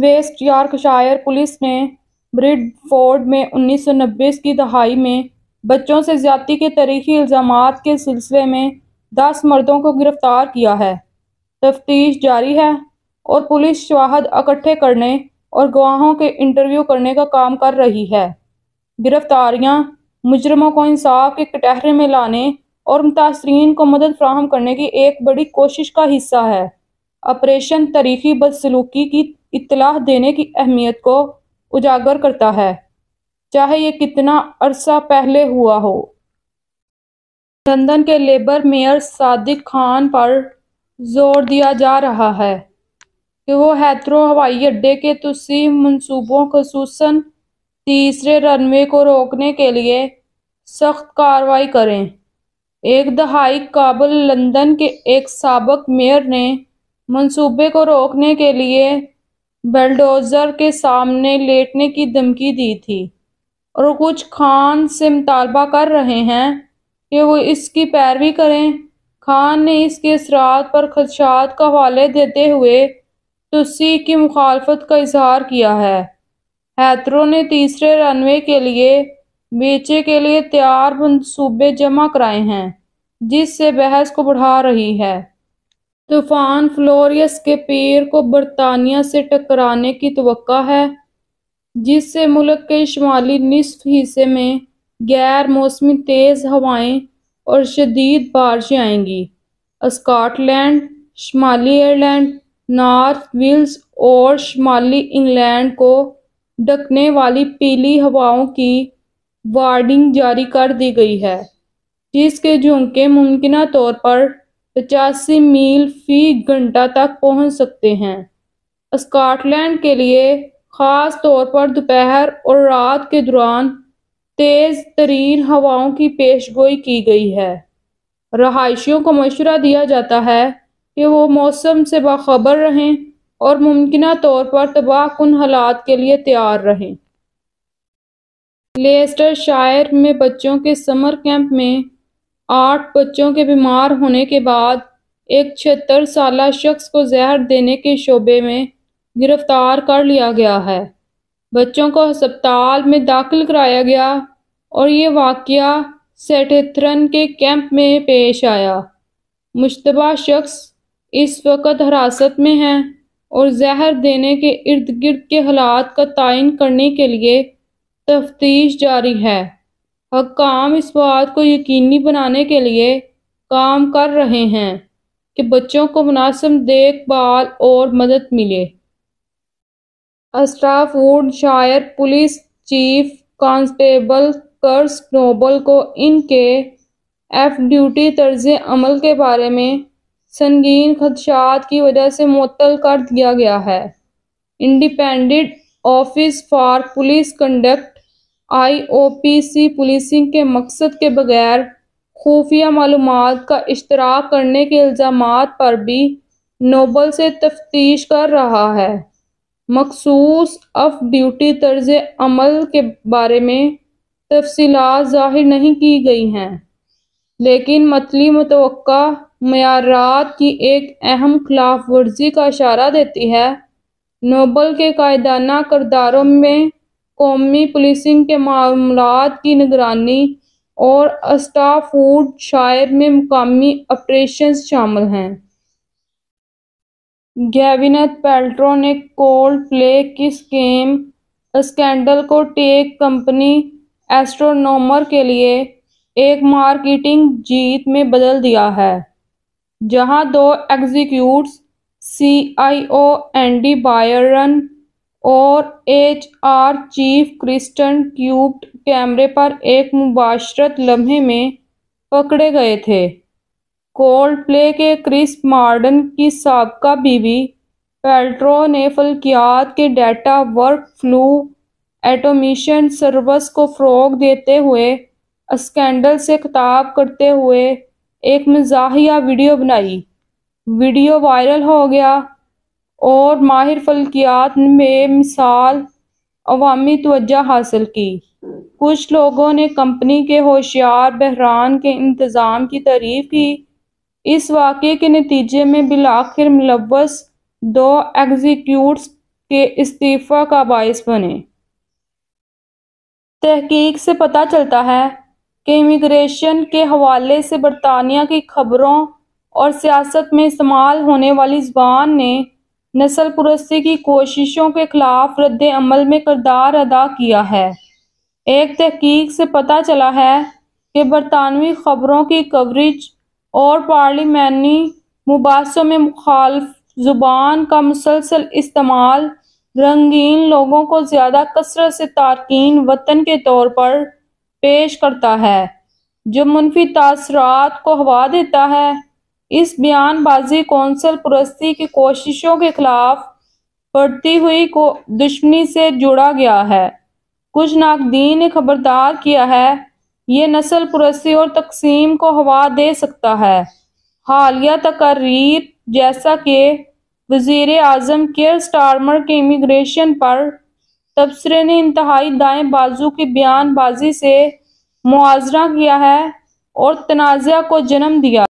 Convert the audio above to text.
Waste Yorkshire police نے bread Ford میں 1990 کی دہائی میں بچوں سے زیادتی کے تاریخی الزامات کے سلسلے میں 10 مردوں کو گرفتار کیا ہے۔ تفتیش جاری ہے اور پولیس شواہد اکٹھے کرنے اور گواہوں کے انٹرویو کرنے کا کام کر رہی ہے۔ گرفتاریاں مجرموں کو انصاف کے کٹہرے میں لانے اور متاثرین کو مدد فراہم کرنے کی ایک بڑی کوشش کا حصہ ہے۔ آپریشن تاریخی بدسلوکی کی اطلاع دینے کی اہمیت کو اجاگر کرتا ہے، چاہے یہ کتنا عرصہ پہلے ہوا ہو۔ لندن کے لیبر میئر صادق خان پر زور دیا جا رہا ہے کہ وہ ہیتھرو ہوائی اڈے کے توسیع منصوبوں خصوصاً تیسرے رن وے کو روکنے کے لیے سخت کارروائی کریں۔ ایک دہائی قبل لندن کے ایک سابق میئر نے منصوبے کو روکنے کے لیے بلڈوزر کے سامنے لیٹنے کی دھمکی دی تھی اور کچھ خان سے مطالبہ کر رہے ہیں کہ وہ اس کی پیروی کریں۔ خان نے اس کے اثرات پر خدشات کا حوالہ دیتے ہوئے توسیع کی مخالفت کا اظہار کیا ہے۔ ہیتھرو نے تیسرے رن وے کے لیے بیچے کے لیے تیار منصوبے جمع کرائے ہیں، جس سے بحث کو بڑھا رہی ہے۔ طوفان فلوریس کے پیر کو برطانیہ سے ٹکرانے کی توقع ہے، جس سے ملک کے شمالی نصف حصے میں غیر موسمی تیز ہوائیں اور شدید بارشیں آئیں گی۔ اسکاٹ لینڈ، شمالی آئرلینڈ، نارتھ ویلز اور شمالی انگلینڈ کو ڈھکنے والی پیلی ہواؤں کی وارننگ جاری کر دی گئی ہے، جس کے جھونکے ممکنہ طور پر 85 میل فی گھنٹہ تک پہنچ سکتے ہیں۔ اسکاٹ لینڈ کے لیے خاص طور پر دوپہر اور رات کے دوران تیز ترین ہواؤں کی پیش گوئی کی گئی ہے۔ رہائشیوں کو مشورہ دیا جاتا ہے کہ وہ موسم سے باخبر رہیں اور ممکنہ طور پر تباہ کن حالات کے لیے تیار رہیں۔ لیسٹر شائر میں بچوں کے سمر کیمپ میں 8 بچوں کے بیمار ہونے کے بعد ایک 76 سالہ شخص کو زہر دینے کے شبہے میں گرفتار کر لیا گیا ہے۔ بچوں کو ہسپتال میں داخل کرایا گیا اور یہ واقعہ سیٹھرن کے کیمپ میں پیش آیا۔ مشتبہ شخص اس وقت حراست میں ہے اور زہر دینے کے ارد گرد کے حالات کا تعین کرنے کے لیے تفتیش جاری ہے۔ حکام اس بات کو یقینی بنانے کے لیے کام کر رہے ہیں کہ بچوں کو مناسب دیکھ بھال اور مدد ملے۔ Staffordshire police chief constable Chris Noble کو ان کے آف ڈیوٹی طرز عمل کے بارے میں سنگین خدشات کی وجہ سے معطل کر دیا گیا ہے۔ Independent office for police conduct (IOPC) policing کے مقصد کے بغیر خفیہ معلومات کا اشتراک کرنے کے الزامات پر بھی نوبل سے تفتیش کر رہا ہے۔ مخصوص آف ڈیوٹی طرز عمل کے بارے میں تفصیلات ظاہر نہیں کی گئی ہیں، لیکن متنی متوقع معیارات کی ایک اہم خلاف ورزی کا اشارہ دیتی ہے۔ نوبل کے قائدانہ کرداروں میں قومی پولیسنگ کے معاملات کی نگرانی اور اسٹافورڈ شائر میں مقامی آپریشنز شامل ہیں۔ گوینتھ پیلٹرو نے کولڈ پلے کی اسکیم اسکینڈل کو ٹیک کمپنی ایسٹرونومر کے لیے ایک مارکیٹنگ جیت میں بدل دیا ہے، جہاں 2 ایگزیکٹوز CIO اینڈی بائرن اور HR چیف کرسٹن کیوبٹ کیمرے پر ایک مباشرت لمحے میں پکڑے گئے تھے۔ کولڈ پلے کے کرس مارٹن کی سابقہ بیوی پیلٹرو نے فلکیات کے data work flu automation service کو فروغ دیتے ہوئے اسکینڈل سے خطاب کرتے ہوئے ایک مزاحیہ ویڈیو بنائی۔ ویڈیو وائرل ہو گیا اور ماہر فلکیات نے بے مثال عوامی توجہ حاصل کی۔ کچھ لوگوں نے کمپنی کے ہوشیار بحران کے انتظام کی تعریف کی۔ اس واقعے کے نتیجے میں بالآخر ملوث 2 ایگزیکٹوز کے استعفی کا باعث بنے۔ تحقیق سے پتہ چلتا ہے کہ امیگریشن کے حوالے سے برطانیہ کی خبروں اور سیاست میں استعمال ہونے والی زبان نے نسل پرستی کی کوششوں کے خلاف رد عمل میں کردار ادا کیا ہے۔ ایک تحقیق سے پتہ چلا ہے کہ برطانوی خبروں کی کوریج اور پارلیمانی مباحثوں میں مخالف زبان کا مسلسل استعمال رنگین لوگوں کو زیادہ کثرت سے تارکین وطن کے طور پر پیش کرتا ہے، جو منفی تاثرات کو ہوا دیتا ہے۔ اس بیان بازی کونسل پرستی کی کوششوں کے خلاف بڑھتی ہوئی دشمنی سے جوڑا گیا ہے۔ کچھ ناقدین نے خبردار کیا ہے، یہ نسل پرستی اور تقسیم کو ہوا دے سکتا ہے۔ حالیہ تقاریر جیسا کہ وزیر اعظم کیئر سٹارمر کے امیگریشن پر تبصرے نے انتہائی دائیں بازو کی بیان بازی سے موازنہ کیا ہے اور تنازع کو جنم دیا۔